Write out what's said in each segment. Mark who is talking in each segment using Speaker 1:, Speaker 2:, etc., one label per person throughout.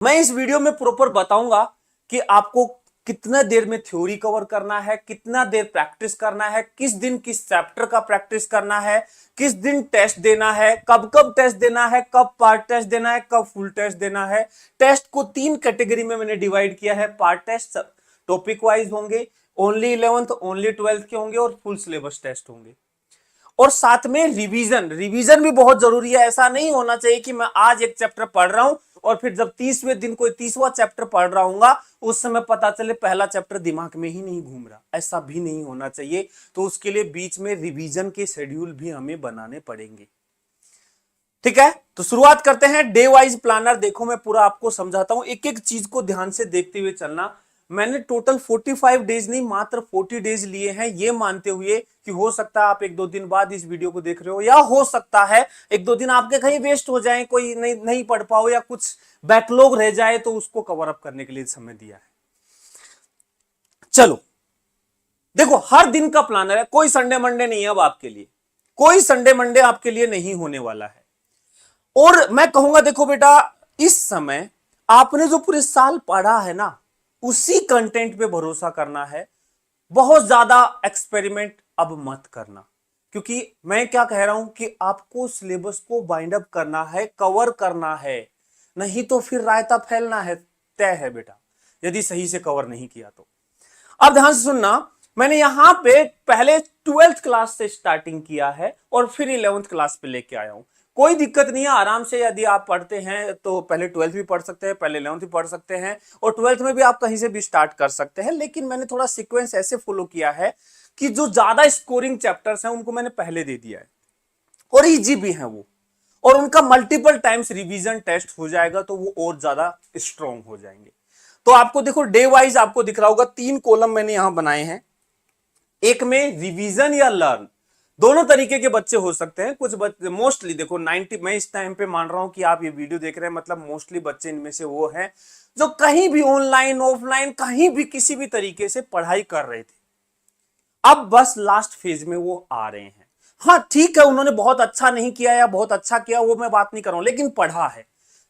Speaker 1: मैं इस वीडियो में प्रॉपर बताऊंगा कि आपको कितना देर में थ्योरी कवर करना है, कितना देर प्रैक्टिस करना है, किस दिन किस चैप्टर का प्रैक्टिस करना है, किस दिन टेस्ट देना है, कब कब टेस्ट देना है, कब पार्ट टेस्ट देना है, कब फुल टेस्ट देना है। टेस्ट को 3 कैटेगरी में मैंने डिवाइड किया है। पार्ट टेस्ट टॉपिक वाइज होंगे, ओनली 11th ओनली 12th के होंगे और फुल सिलेबस टेस्ट होंगे। और साथ में रिवीजन भी बहुत जरूरी है। ऐसा नहीं होना चाहिए कि मैं आज एक चैप्टर पढ़ रहा हूं और फिर जब 30वें दिन कोई 30वां चैप्टर पढ़ रहा हूंगा उस समय पता चले पहला चैप्टर दिमाग में ही नहीं घूम रहा। ऐसा भी नहीं होना चाहिए। तो उसके लिए बीच में रिवीजन के शेड्यूल भी हमें बनाने पड़ेंगे। ठीक है, तो शुरुआत करते हैं। डे वाइज प्लानर देखो, मैं पूरा आपको समझाता हूं, एक एक चीज को ध्यान से देखते हुए चलना। मैंने टोटल 45 डेज नहीं, मात्र 40 डेज लिए हैं, ये मानते हुए कि हो सकता है आप एक दो दिन बाद इस वीडियो को देख रहे हो, या हो सकता है एक दो दिन आपके कहीं वेस्ट हो जाए, कोई नहीं पढ़ पाओ या कुछ बैकलॉग रह जाए, तो उसको कवर अप करने के लिए समय दिया है। चलो देखो, हर दिन का प्लानर है, कोई संडे मंडे नहीं है। अब आपके लिए कोई संडे मंडे आपके लिए नहीं होने वाला है। और मैं कहूंगा देखो बेटा, इस समय आपने जो पूरे साल पढ़ा है ना, उसी कंटेंट पे भरोसा करना है। बहुत ज्यादा एक्सपेरिमेंट अब मत करना, क्योंकि मैं क्या कह रहा हूं कि आपको सिलेबस को बाइंड अप करना है, कवर करना है, नहीं तो फिर रायता फैलना है तय है बेटा, यदि सही से कवर नहीं किया तो। अब ध्यान से सुनना, मैंने यहां पे पहले 12th क्लास से स्टार्टिंग किया है और फिर 11th क्लास पे लेके आया हूं। कोई दिक्कत नहीं है, आराम से यदि आप पढ़ते हैं तो पहले 12th भी पढ़ सकते हैं, पहले 11th भी पढ़ सकते हैं, और 12th में भी आप कहीं से भी स्टार्ट कर सकते हैं। लेकिन मैंने थोड़ा सीक्वेंस ऐसे फॉलो किया है कि जो ज्यादा स्कोरिंग चैप्टर्स हैं उनको मैंने पहले दे दिया है, और इजी भी है वो, और उनका मल्टीपल टाइम्स रिवीजन टेस्ट हो जाएगा तो वो और ज्यादा स्ट्रॉन्ग हो जाएंगे। तो आपको देखो, डे वाइज आपको दिख रहा होगा 3 कॉलम मैंने यहां बनाए हैं। एक में रिवीजन या लर्न, दोनों तरीके के बच्चे हो सकते हैं। कुछ बच्चे मोस्टली देखो 90, मैं इस टाइम पे मान रहा हूं कि आप ये वीडियो देख रहे हैं, मतलब मोस्टली बच्चे इनमें से वो हैं जो कहीं भी ऑनलाइन ऑफलाइन कहीं भी किसी भी तरीके से पढ़ाई कर रहे थे, अब बस लास्ट फेज में वो आ रहे हैं। हाँ ठीक है, उन्होंने बहुत अच्छा नहीं किया या बहुत अच्छा किया, वो मैं बात नहीं कर रहा हूं, लेकिन पढ़ा है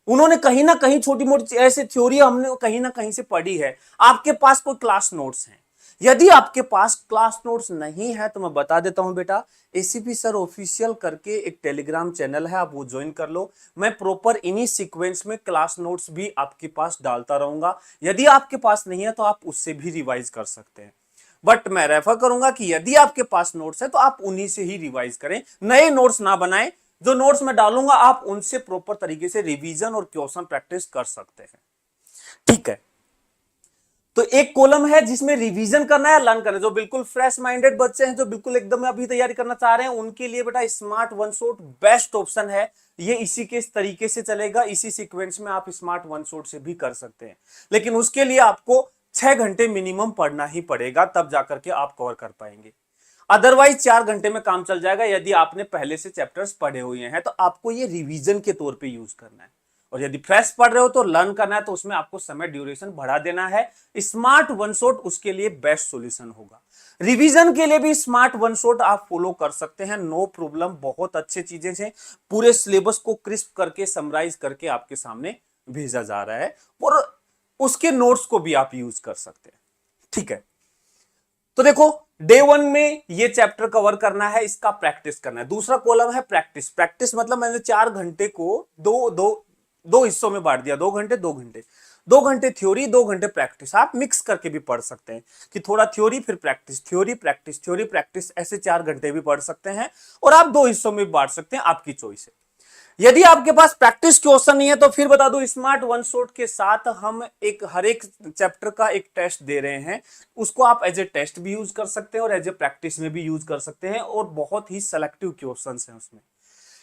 Speaker 1: उन्होंने, कहीं ना कहीं छोटी मोटी ऐसे थ्योरी हमने कहीं ना कहीं से पढ़ी है। आपके पास कोई क्लास नोट्स हैं? यदि आपके पास क्लास नोट्स नहीं है तो मैं बता देता हूं बेटा, एसीपी सर ऑफिशियल करके एक टेलीग्राम चैनल है, आप वो ज्वाइन कर लो। मैं प्रॉपर इन्हीं सीक्वेंस में क्लास नोट्स भी आपके पास डालता रहूंगा। यदि आपके पास नहीं है तो आप उससे भी रिवाइज कर सकते हैं, बट मैं रेफर करूंगा कि यदि आपके पास नोट्स है तो आप उन्हीं से ही रिवाइज करें, नए नोट्स ना बनाएं। जो नोट्स मैं डालूंगा आप उनसे प्रॉपर तरीके से रिवीजन और क्वेश्चन प्रैक्टिस कर सकते हैं। ठीक है, तो एक कॉलम है जिसमें रिवीजन करना है, लर्न करना है। जो बिल्कुल फ्रेश माइंडेड बच्चे हैं, जो बिल्कुल एकदम अभी तैयारी करना चाह रहे हैं, उनके लिए बेटा smart one shot best option है। ये इसी के तरीके से चलेगा, इसी सीक्वेंस में आप स्मार्ट वन शॉट से भी कर सकते हैं, लेकिन उसके लिए आपको 6 घंटे मिनिमम पढ़ना ही पड़ेगा, तब जाकर के आप कवर कर पाएंगे। अदरवाइज 4 घंटे में काम चल जाएगा यदि आपने पहले से चैप्टर्स पढ़े हुए हैं। तो आपको ये रिवीजन के तौर पे यूज करना है, और यदि फ्रेश पढ़ रहे हो तो लर्न करना है, तो उसमें आपको समय ड्यूरेशन बढ़ा देना है। स्मार्ट वन शॉट उसके लिए बेस्ट सॉल्यूशन होगा। रिवीजन के लिए भी स्मार्ट वन शॉट आप फॉलो कर सकते हैं, नो प्रॉब्लम, बहुत अच्छी चीजें हैं। पूरे सिलेबस को क्रिस्प करके समराइज करके आपके सामने भेजा जा रहा है, और उसके नोट्स को भी आप यूज कर सकते हैं। ठीक है, तो देखो डे 1 में ये चैप्टर कवर करना है, इसका प्रैक्टिस करना है। दूसरा कॉलम है प्रैक्टिस। प्रैक्टिस मतलब मैंने 4 घंटे को दो हिस्सों में बांट दिया, 2 घंटे 2 घंटे, 2 घंटे थ्योरी 2 घंटे प्रैक्टिस। आप मिक्स करके भी पढ़ सकते हैं कि थोड़ा थ्योरी फिर practice, theory practice, theory practice, ऐसे 4 घंटे भी पढ़ सकते हैं, और आप 2 हिस्सों में बांट सकते हैं, आपकी चॉइस है। यदि आपके पास प्रैक्टिस क्वेश्चन नहीं है तो फिर बता दो, स्मार्ट वन शॉट के साथ हम हर एक चैप्टर का एक टेस्ट दे रहे हैं। उसको आप एज ए टेस्ट भी यूज कर सकते हैं और एज ए प्रैक्टिस में भी यूज कर सकते हैं, और बहुत ही सेलेक्टिव क्वेश्चंस हैं उसमें।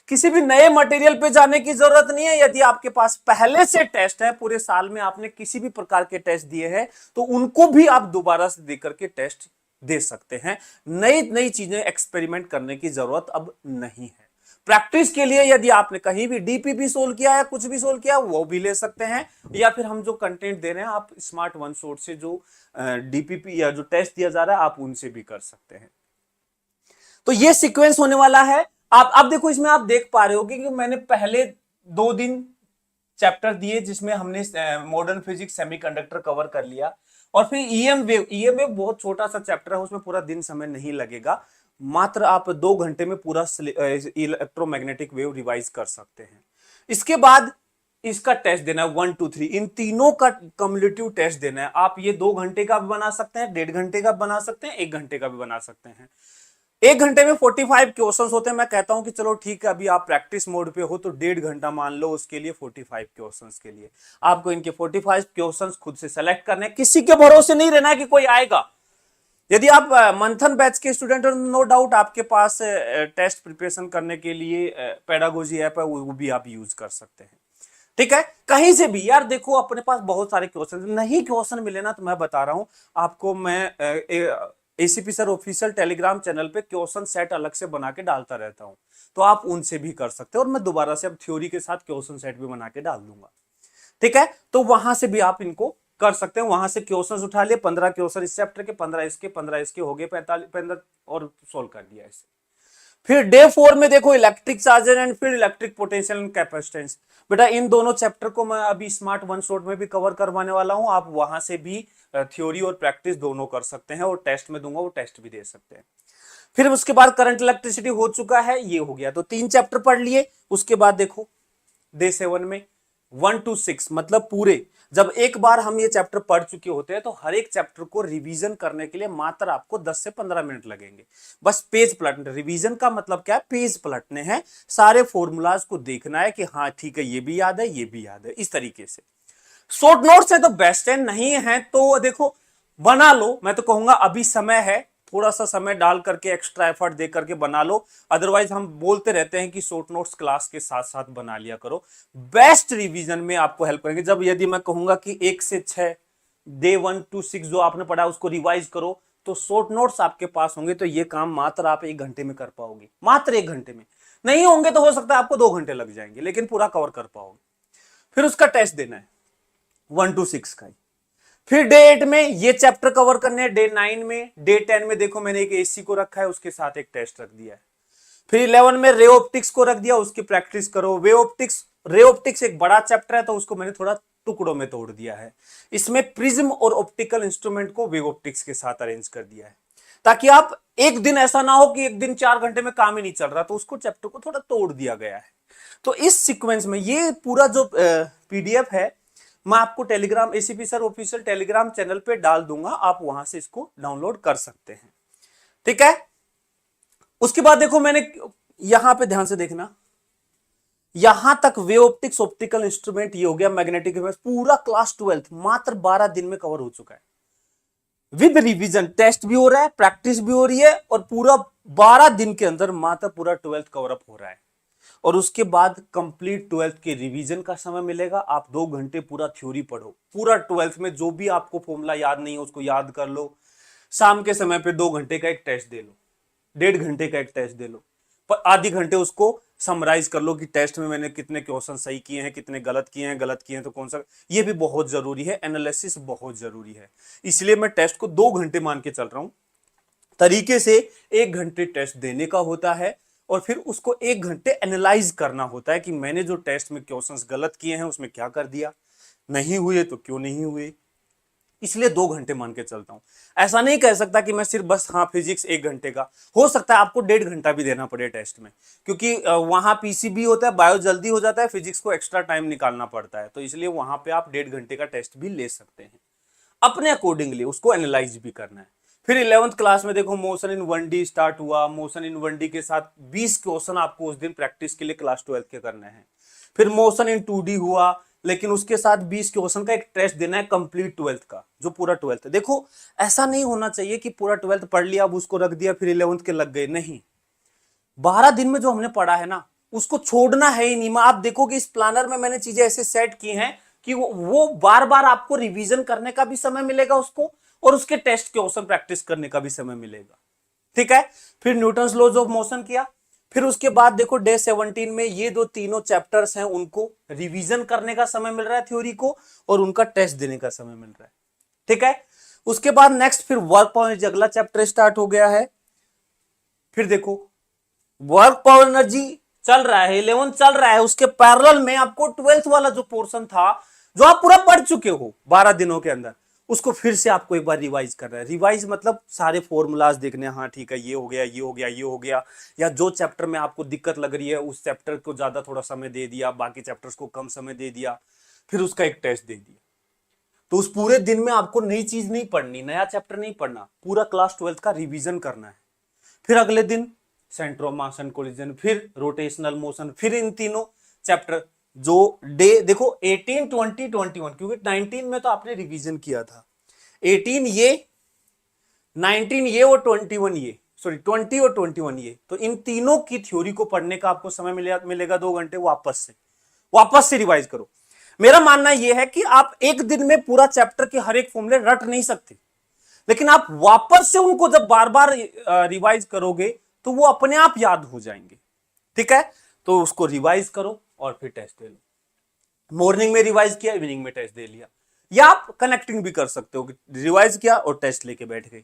Speaker 1: किसी भी नए मटेरियल पे जाने की जरूरत नहीं है। यदि आपके पास पहले से टेस्ट है, पूरे साल में आपने किसी भी प्रकार के टेस्ट दिए हैं, तो उनको भी आप दोबारा से देकर के टेस्ट दे सकते हैं। नई नई चीजें एक्सपेरिमेंट करने की जरूरत अब नहीं है। प्रैक्टिस के लिए यदि आपने कहीं भी डीपीपी सोल्व किया या कुछ भी सोल्व किया, वो भी ले सकते हैं, या फिर हम जो कंटेंट दे रहे हैं आप स्मार्ट वन शॉट से जो डीपीपी या जो टेस्ट दिया जा रहा है आप उनसे भी कर सकते हैं। तो ये सीक्वेंस होने वाला है। आप देखो, इसमें आप देख पा रहे हो कि मैंने पहले 2 दिन चैप्टर दिए जिसमें हमने मॉडर्न फिजिक्स सेमीकंडक्टर कवर कर लिया, और फिर ईएम वेव। ईएम वेव बहुत छोटा सा चैप्टर है, उसमें पूरा दिन समय नहीं लगेगा, मात्र आप 2 घंटे में पूरा इलेक्ट्रोमैग्नेटिक वेव रिवाइज कर सकते हैं। इसके बाद इसका टेस्ट देना है 1 2 3, इन तीनों का कम्युलेटिव टेस्ट देना है। आप ये 2 घंटे का भी बना सकते हैं, 1.5 घंटे का बना सकते हैं, 1 घंटे का भी बना सकते हैं। 1 घंटे में 45 क्वेश्चंस होते हैं। मैं कहता हूं कि चलो ठीक है, अभी आप प्रैक्टिस मोड पे हो तो 1.5 घंटा मान लो उसके लिए, 45 क्वेश्चंस के लिए। आपको इनके 45 क्वेश्चंस खुद से सेलेक्ट करने हैं, किसी के भरोसे नहीं रहना है कि कोई आएगा। यदि आप मंथन बैच के स्टूडेंट हो, नो डाउट आपके पास टेस्ट प्रिपरेशन करने के लिए पेडागोजी ऐप है, वो भी आप यूज कर सकते हैं। ठीक है, कहीं से भी यार देखो, अपने पास बहुत सारे क्वेश्चन, नहीं क्वेश्चन मिले ना तो मैं बता रहा हूं आपको, मैं ACP sir official Telegram channel पे क्वेश्चन सेट अलग से बना के डालता रहता हूं, तो आप उनसे भी कर सकते हो, और मैं दोबारा से अब थ्योरी के साथ क्वेश्चन सेट भी बना के डाल दूंगा। ठीक है, तो वहां से भी आप इनको कर सकते हैं। वहां से क्वेश्चंस उठा लिए, 15 क्वेश्चन इस चैप्टर के, 15 इसके, 15 इसके, हो गए 45 और सोल्व कर दिया इसे। फिर डे 4 में देखो इलेक्ट्रिक चार्जर एंड फिर इलेक्ट्रिक पोटेंशियल एंड कैपेसिटेंस। बेटा इन दोनों चैप्टर को मैं अभी स्मार्ट वन शॉट में भी कवर करवाने वाला हूं, आप वहां से भी थ्योरी और प्रैक्टिस दोनों कर सकते हैं, और टेस्ट में दूंगा वो टेस्ट भी दे सकते हैं। फिर उसके बाद करंट इलेक्ट्रिसिटी हो चुका है, ये हो गया, तो 3 चैप्टर पढ़ लिए। उसके बाद देखो डे 7 में 1 to 6 मतलब पूरे, जब एक बार हम ये चैप्टर पढ़ चुके होते हैं तो हर एक चैप्टर को रिवीजन करने के लिए मात्र आपको 10 से 15 मिनट लगेंगे। बस पेज पलटने, रिवीजन का मतलब क्या है, पेज पलटने हैं, सारे फॉर्मूलाज को देखना है कि हाँ ठीक है ये भी याद है, ये भी याद है, इस तरीके से। शॉर्ट नोट्स है तो बेस्ट है, नहीं है तो देखो बना लो। मैं तो कहूंगा अभी समय है, थोड़ा सा समय डाल करके एक्स्ट्रा एफर्ट दे करके बना लो। अदरवाइज हम बोलते रहते हैं कि शॉर्ट नोट्स क्लास के साथ साथ बना लिया करो, बेस्ट रिवीजन में आपको हेल्प करेंगे। जब यदि मैं कहूंगा कि 1 से 6 डे 1 to 6 जो आपने पढ़ा उसको रिवाइज करो, तो शॉर्ट नोट्स आपके पास होंगे तो ये काम मात्र आप 1 घंटे में कर पाओगे, मात्र 1 घंटे में। नहीं होंगे तो हो सकता है आपको 2 घंटे लग जाएंगे, लेकिन पूरा कवर कर पाओगे। फिर उसका टेस्ट देना है 1 to 6 का ही। फिर डे 8 में ये चैप्टर कवर करने हैं, डे 9 में, डे 10 में देखो मैंने एक एसी को रखा है, उसके साथ एक टेस्ट रख दिया है। फिर 11 में रे ऑप्टिक्स को रख दिया, उसकी प्रैक्टिस करो। रे ऑप्टिक्स एक बड़ा चैप्टर है तो उसको मैंने थोड़ा टुकड़ों में तोड़ दिया है। इसमें प्रिज्म और ऑप्टिकल इंस्ट्रूमेंट को वेव ऑप्टिक्स के साथ अरेंज कर दिया है, ताकि आप एक दिन ऐसा ना हो कि एक दिन 4 घंटे में काम ही नहीं चल रहा, तो उसको चैप्टर को थोड़ा तोड़ दिया गया है। तो इस सीक्वेंस में ये पूरा जो पीडीएफ है मैं आपको Telegram ACP sir official Telegram channel पे डाल दूंगा, आप वहां से इसको डाउनलोड कर सकते हैं। ठीक है, उसके बाद देखो मैंने यहां पे ध्यान से देखना, यहां तक वेव ऑप्टिक्स, ऑप्टिकल इंस्ट्रूमेंट, ये हो गया मैग्नेटिक वेव्स, पूरा क्लास 12 मात्र 12 दिन में कवर हो चुका है। विद रिवीजन, टेस्ट भी हो रहा है, प्रैक्टिस भी हो रही है, और पूरा 12 दिन के अंदर मात्र पूरा 12th कवर अप हो रहा है। और उसके बाद कंप्लीट 12th के रिवीजन का समय मिलेगा। आप 2 घंटे पूरा थ्योरी पढ़ो, पूरा 12th में जो भी आपको फॉर्मूला याद नहीं है उसको याद कर लो। शाम के समय पे 2 घंटे का एक टेस्ट दे लो, 1.5 घंटे का एक टेस्ट दे लो, पर आधे घंटे उसको समराइज कर लो कि टेस्ट में मैंने कितने क्वेश्चन सही किए हैं, कितने गलत किए हैं, गलत किए हैं तो कौन सा। ये भी बहुत जरूरी है, एनालिसिस बहुत जरूरी है, इसलिए मैं टेस्ट को 2 घंटे मान के चल रहा हूं। तरीके से 1 घंटे टेस्ट देने का होता है, और फिर उसको 1 घंटे एनालाइज करना होता है कि मैंने जो टेस्ट में क्वेश्चंस गलत किए हैं उसमें क्या कर दिया, नहीं हुए तो क्यों नहीं हुए, इसलिए 2 घंटे मान के चलता हूं। ऐसा नहीं कह सकता कि मैं सिर्फ बस हाँ फिजिक्स 1 घंटे का, हो सकता है आपको 1.5 घंटा भी देना पड़े टेस्ट में, क्योंकि वहां पीसीबी होता है, बायो जल्दी हो जाता है, फिजिक्स को एक्स्ट्रा टाइम निकालना पड़ता है, तो इसलिए वहां पे आप 1.5 घंटे का टेस्ट भी ले सकते हैं, अपने अकॉर्डिंगली उसको एनालाइज भी करना है। फिर 11th क्लास में देखो मोशन इन 1D स्टार्ट हुआ, मोशन इन 1D के साथ 20 क्वेश्चन आपको उस दिन प्रैक्टिस के लिए क्लास 12 के करने हैं। फिर मोशन इन 2D हुआ, लेकिन उसके साथ 20 क्वेश्चन का एक टेस्ट देना है कंप्लीट 12th का, जो पूरा 12th है। देखो ऐसा नहीं होना चाहिए कि पूरा 12th पढ़ लिया अब उसको रख दिया फिर 11th के लग गए, नहीं। 12 दिन में जो हमने पढ़ा है ना उसको छोड़ना है ही नहीं। आप देखो कि इस प्लानर में मैंने चीजें ऐसे सेट की हैं कि वो बार बार आपको रिवीजन करने का भी समय मिलेगा उसको, और उसके टेस्ट क्वेश्चन प्रैक्टिस करने का भी समय मिलेगा। ठीक है, फिर न्यूटन्स लॉज ऑफ मोशन किया। फिर उसके बाद देखो डे 17 में ये दो तीनों चैप्टर्स हैं उनको रिवीजन करने का समय मिल रहा है थ्योरी को, और उनका टेस्ट देने का समय मिल रहा है। ठीक है, उसके बाद नेक्स्ट फिर वर्क पावर एनर्जी अगला चैप्टर स्टार्ट हो गया है। फिर देखो वर्क पावर एनर्जी चल रहा है, 11 चल रहा है, उसके पैरेलल में आपको 12th वाला जो पोर्शन था जो आप पूरा पढ़ चुके हो 12 दिनों के अंदर, उसको फिर से आपको एक बार रिवाइज करना है। रिवाइज मतलब सारे फॉर्मूलाज देखने, हाँ ठीक है ये हो गया, ये हो गया, ये हो गया, या जो चैप्टर में आपको दिक्कत लग रही है उस चैप्टर को ज्यादा थोड़ा समय दे दिया, बाकी चैप्टर्स को कम समय दे दिया, फिर उसका एक टेस्ट दे दिया। तो उस पूरे दिन में आपको नई चीज नहीं पढ़नी, नया चैप्टर नहीं पढ़ना, पूरा क्लास 12th का रिवीजन करना है। फिर अगले दिन centre of mass and collision, फिर रोटेशनल मोशन, फिर इन तीनों चैप्टर जो डे देखो 18, 20, 21, क्योंकि 19 में तो आपने रिवीजन किया था, 18 ये, 19 ये और 21 ये, सॉरी 20 और 21 ये, तो इन तीनों की थ्योरी को पढ़ने का आपको समय मिलेगा 2 घंटे, वापस से रिवाइज करो। मेरा मानना यह है कि आप एक दिन में पूरा चैप्टर के हर एक फॉर्मूले रट नहीं सकते, लेकिन आप वापस से उनको जब बार बार रिवाइज करोगे तो वो अपने आप याद हो जाएंगे। ठीक है, तो उसको रिवाइज करो और फिर टेस्ट दे लो। मॉर्निंग में रिवाइज किया, इवनिंग में टेस्ट दे लिया, या आप कनेक्टिंग भी कर सकते हो कि रिवाइज किया और टेस्ट लेके बैठ गए।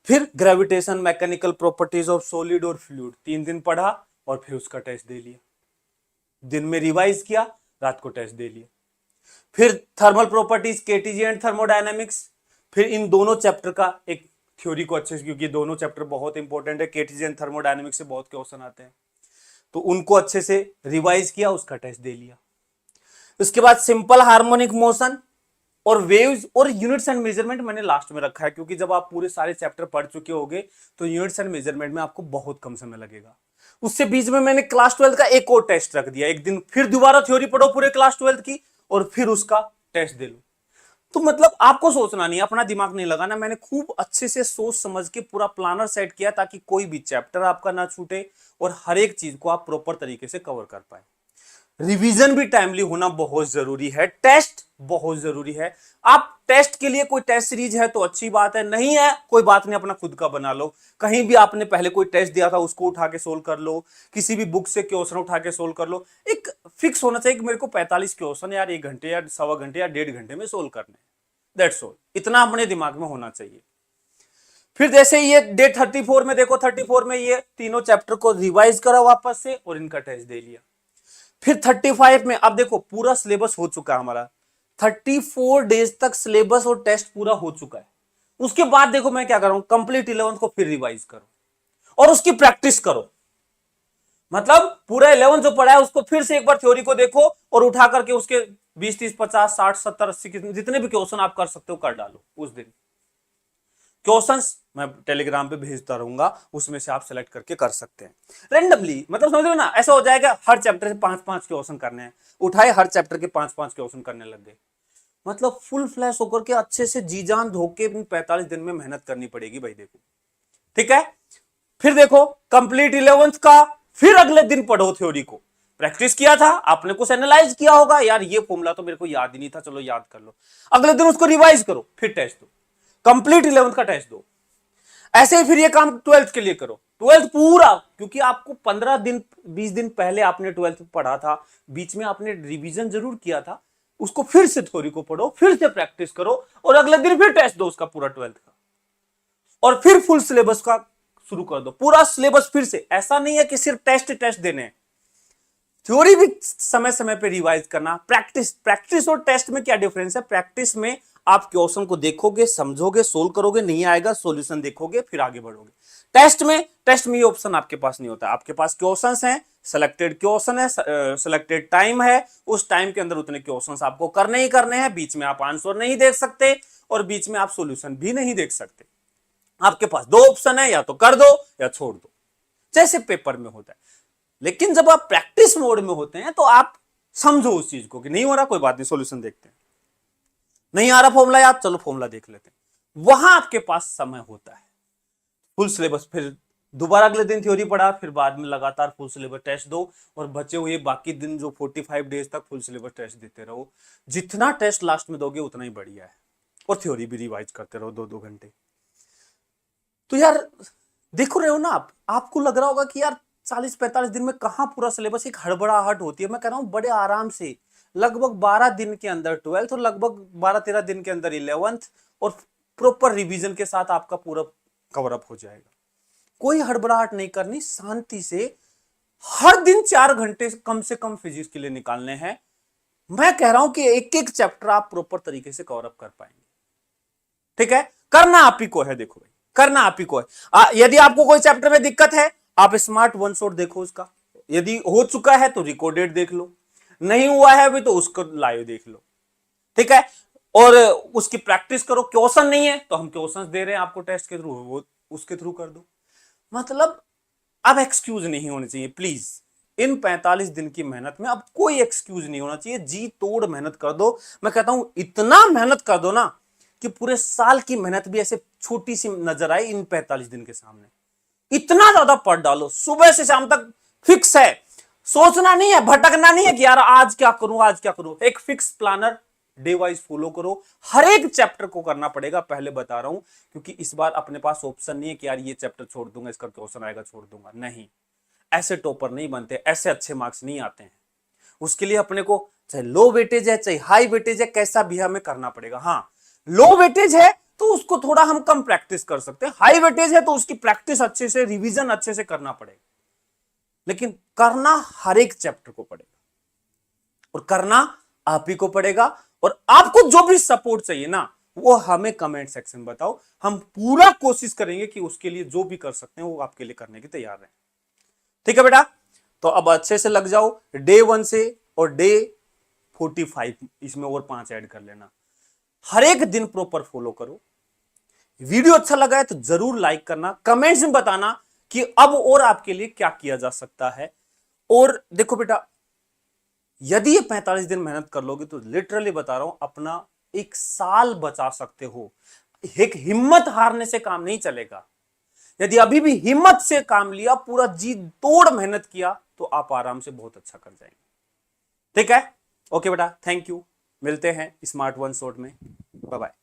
Speaker 1: फिर gravitation, mechanical properties of solid और फ्लूइड 3 दिन पढ़ा और फिर उसका टेस्ट दे लिया। दिन में रिवाइज किया, रात को टेस्ट दे लिया। फिर thermal properties, KTG and thermodynamics, फिर इन दोनों चैप्टर का एक थ्योरी को अच्छे से, क्योंकि दोनों चैप्टर बहुत इंपॉर्टेंट है, केटीजी एंड थर्मोडायनेमिक्स से बहुत क्वेश्चन आते हैं, तो उनको अच्छे से रिवाइज किया, उसका टेस्ट दे लिया। उसके बाद सिंपल हार्मोनिक मोशन और वेव्स और यूनिट्स एंड मेजरमेंट मैंने लास्ट में रखा है, क्योंकि जब आप पूरे सारे चैप्टर पढ़ चुके होगे तो यूनिट्स एंड मेजरमेंट में आपको बहुत कम समय लगेगा। उससे बीच में मैंने क्लास 12 का एक और टेस्ट रख दिया, एक दिन फिर दोबारा थ्योरी पढ़ो पूरे क्लास 12 की और फिर उसका टेस्ट दे लो। तो मतलब आपको सोचना नहीं, अपना दिमाग नहीं लगाना, मैंने खूब अच्छे से सोच समझ के पूरा प्लानर सेट किया ताकि कोई भी चैप्टर आपका ना छूटे और हर एक चीज को आप प्रॉपर तरीके से कवर कर पाए। रिवीजन भी टाइमली होना बहुत जरूरी है, टेस्ट बहुत जरूरी है। आप टेस्ट के लिए कोई टेस्ट सीरीज है तो अच्छी बात है, नहीं है कोई बात नहीं, अपना खुद का बना लो। कहीं भी आपने पहले कोई टेस्ट दिया था उसको उठा के सोल्व कर लो, किसी भी बुक से क्वेश्चन उठा के सोल्व कर लो। एक फिक्स होना चाहिए कि मेरे को 45 क्वेश्चन यार 1 घंटे या सवा घंटे या 1.5 घंटे में सोल्व करने, दैट्स ऑल, इतना अपने दिमाग में होना चाहिए। फिर जैसे ये डे 34 में देखो, 34 में ये तीनों चैप्टर को रिवाइज करा वापस से और इनका टेस्ट दे लिया। फिर 35 में अब देखो पूरा सिलेबस हो चुका है हमारा, 34 डेज तक सिलेबस और टेस्ट पूरा हो चुका है। उसके बाद देखो मैं क्या कर रहा हूं, कंप्लीट 11th को फिर रिवाइज करो और उसकी प्रैक्टिस करो। मतलब पूरा 11 जो पढ़ा है उसको फिर से एक बार थ्योरी को देखो और उठा करके उसके 20, 30, 50, 60, 70, 80 जितने भी क्वेश्चन आप कर सकते हो कर डालो। उस दिन क्वेश्चंस मैं टेलीग्राम पे भेजता रहूंगा, उसमें से आप सेलेक्ट करके कर सकते हैं रेंडमली। मतलब समझ लो ना, ऐसा हो जाएगा हर चैप्टर से 5-5 क्वेश्चन करने हैं, उठाए हर चैप्टर के 5-5 क्वेश्चन करने लग गए। मतलब फुल फ्लैश होकर के अच्छे से जी जान धोके 45 दिन में मेहनत करनी पड़ेगी भाई, देखो ठीक है। फिर देखो कंप्लीट 11th का, फिर अगले दिन पढ़ो थ्योरी को। प्रैक्टिस किया था आपने, कुछ एनालाइज किया होगा, यार ये फॉर्मूला तो मेरे को याद ही नहीं था, चलो याद कर लो। अगले दिन उसको रिवाइज करो, फिर टेस्ट दो, कंप्लीट 11th का टेस्ट दो। ऐसे ही फिर ये काम 12th के लिए करो, 12th पूरा, क्योंकि आपको 15 दिन 20 दिन पहले आपने 12th पढ़ा था, बीच में आपने रिवीजन जरूर किया था, उसको फिर से थ्योरी को पढ़ो, फिर से प्रैक्टिस करो और अगले दिन फिर टेस्ट दो उसका पूरा 12th का, और फिर फुल सिलेबस का शुरू कर दो, पूरा सिलेबस फिर से। ऐसा नहीं है कि सिर्फ टेस्ट देने हैं, थ्योरी भी समय समय पे रिवाइज करना। प्रैक्टिस और टेस्ट में क्या डिफरेंस है, प्रैक्टिस में आप क्वेश्चन को देखोगे, समझोगे, सोल्व करोगे, नहीं आएगा सॉल्यूशन देखोगे, फिर आगे बढ़ोगे। टेस्ट में ये ऑप्शन आपके पास नहीं होता, आपके पास क्वेश्चंस हैं, सिलेक्टेड क्वेश्चन है, सिलेक्टेड टाइम है, उस टाइम के अंदर उतने क्वेश्चंस आपको करने ही करने हैं, बीच में आप आंसर नहीं देख सकते और बीच में आप सॉल्यूशन भी नहीं देख सकते। आपके पास 2 ऑप्शन है, या तो कर दो या छोड़ दो, जैसे पेपर में होता है। लेकिन जब आप प्रैक्टिस मोड में होते हैं तो आप समझो उस चीज को कि नहीं हो रहा कोई बात नहीं, सॉल्यूशन देखते हैं, नहीं आ रहा फॉर्मूला याद, चलो फॉर्मूला देख लेते हैं। वहां आपके पास समय होता है। फुल सिलेबस फिर दोबारा अगले दिन थ्योरी पढ़ा, फिर बाद में लगातार फुल सिलेबस टेस्ट दो और बचे हुए बाकी दिन जो 45 डेज तक फुल सिलेबस टेस्ट देते रहो। जितना टेस्ट लास्ट में दोगे उतना ही बढ़िया है, और थ्योरी भी रिवाइज करते रहो 2-2 घंटे। तो यार देखो रहे हो ना आपको लग रहा होगा कि यार 40-45 दिन में कहां पूरा सिलेबस, एक हड़बड़ाहट होती है। मैं कह रहा हूं बड़े आराम से लगभग 12 दिन के अंदर 12th और लगभग 12-13 दिन के अंदर 11th और प्रॉपर रिवीजन के साथ आपका पूरा कवर अप हो जाएगा। कोई हड़बड़ाहट नहीं करनी, शांति से हर दिन 4 घंटे कम से कम फिजिक्स के लिए निकालने हैं। मैं कह रहा हूं कि एक एक चैप्टर आप प्रॉपर तरीके से कवर अप कर पाएंगे। ठीक है, करना आप ही को है। देखो भाई, करना आप ही को है। यदि आपको कोई चैप्टर में दिक्कत है, आप स्मार्ट वन शॉट देखो उसका, यदि हो चुका है तो रिकॉर्डेड देख लो, नहीं हुआ है अभी तो उसको लाइव देख लो। ठीक है, और उसकी प्रैक्टिस करो। क्वेश्चन नहीं है तो हम क्वेश्चंस दे रहे हैं आपको टेस्ट के थ्रू, वो उसके थ्रू कर दो। मतलब अब एक्सक्यूज नहीं होनी चाहिए प्लीज। इन 45 दिन की मेहनत में अब कोई एक्सक्यूज नहीं होना चाहिए। जी तोड़ मेहनत कर दो। मैं कहता हूं इतना मेहनत कर दो ना कि पूरे साल की मेहनत भी ऐसे छोटी सी नजर आए इन 45 दिन के सामने। इतना ज्यादा पढ़ डालो, सुबह से शाम तक फिक्स है। सोचना नहीं है, भटकना नहीं है कि यार आज क्या करूं आज क्या करूं। एक fix planner day wise follow करो। हर एक चैप्टर को करना पड़ेगा, पहले बता रहा हूं, क्योंकि इस बार अपने पास ऑप्शन नहीं है कि यार ये चैप्टर छोड़ दूंगा, इसका क्वेश्चन आएगा छोड़ दूंगा। नहीं, ऐसे टॉपर नहीं बनते, ऐसे अच्छे मार्क्स नहीं आते हैं। उसके लिए अपने को चाहे लो वेटेज है चाहे हाई वेटेज है, कैसा भी हमें करना पड़ेगा। हाँ, लो वेटेज है तो उसको थोड़ा हम कम प्रैक्टिस कर सकते हैं, हाई वेटेज है तो उसकी प्रैक्टिस अच्छे से, रिवीजन अच्छे से करना पड़ेगा। लेकिन करना हर एक चैप्टर को पड़ेगा, और करना आप ही को पड़ेगा। और आपको जो भी सपोर्ट चाहिए ना, वो हमें कमेंट सेक्शन बताओ। हम पूरा कोशिश करेंगे कि उसके लिए जो भी कर सकते हैं वो आपके लिए करने के तैयार हैं। ठीक है बेटा, तो अब अच्छे से लग जाओ डे 1 से, और डे 45 इसमें और 5 ऐड कर लेना। हर एक दिन प्रॉपर फॉलो करो। वीडियो अच्छा लगा है तो जरूर लाइक करना, कमेंट्स में बताना कि अब और आपके लिए क्या किया जा सकता है। और देखो बेटा, यदि ये 45 दिन मेहनत कर लोगे तो लिटरली बता रहा हूं, अपना 1 साल बचा सकते हो। एक हिम्मत हारने से काम नहीं चलेगा। यदि अभी भी हिम्मत से काम लिया, पूरा जी तोड़ मेहनत किया, तो आप आराम से बहुत अच्छा कर जाएंगे। ठीक है, ओके बेटा, थैंक यू। मिलते हैं स्मार्ट वन शॉट में। Bye bye.